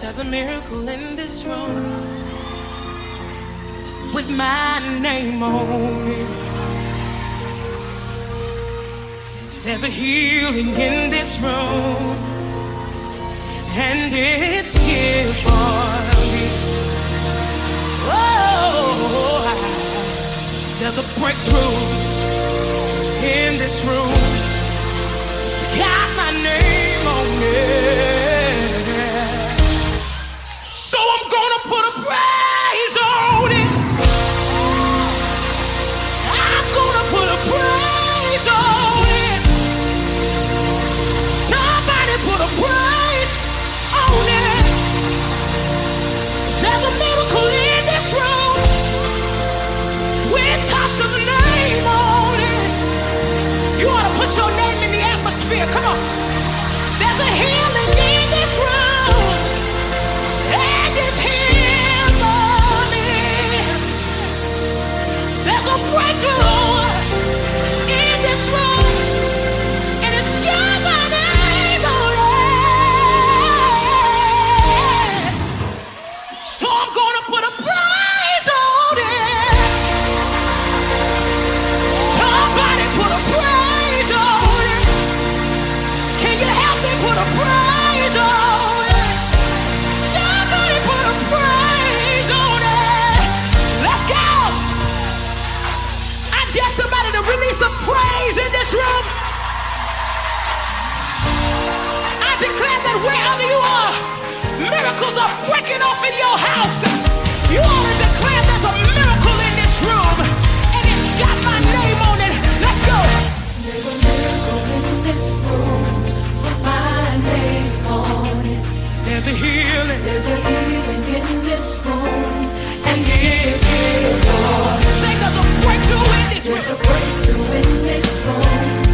There's a miracle in this room with my name on it. There's a healing in this room, and it's here for me. Oh, there's a breakthrough in this room. It's got my name on it. So I'm gonna put a praise on it. I'm gonna put a praise on it. Somebody put a praise on it. There's a miracle in this room with Tasha's name on it. You ought to put your name in the atmosphere. Come on. There's a healing in this room, and it's here for me. There's a breakthrough in this room, and it's got my name on it. So I'm gonna put a praise on it. Somebody put a praise on it. Can you help me put a praise on it? Somebody put a praise on it. Let's go. I dare somebody to release a praise in this room. I declare that wherever you are, miracles are breaking off in your house. You ought to declare there's a miracle in this room, and it's got my name on it. Let's go. There's a miracle in this room with my name on it. There's a healing. There's a healing in this room, and it's here for me. Say there's a breakthrough in this There's a room. breakthrough in this room,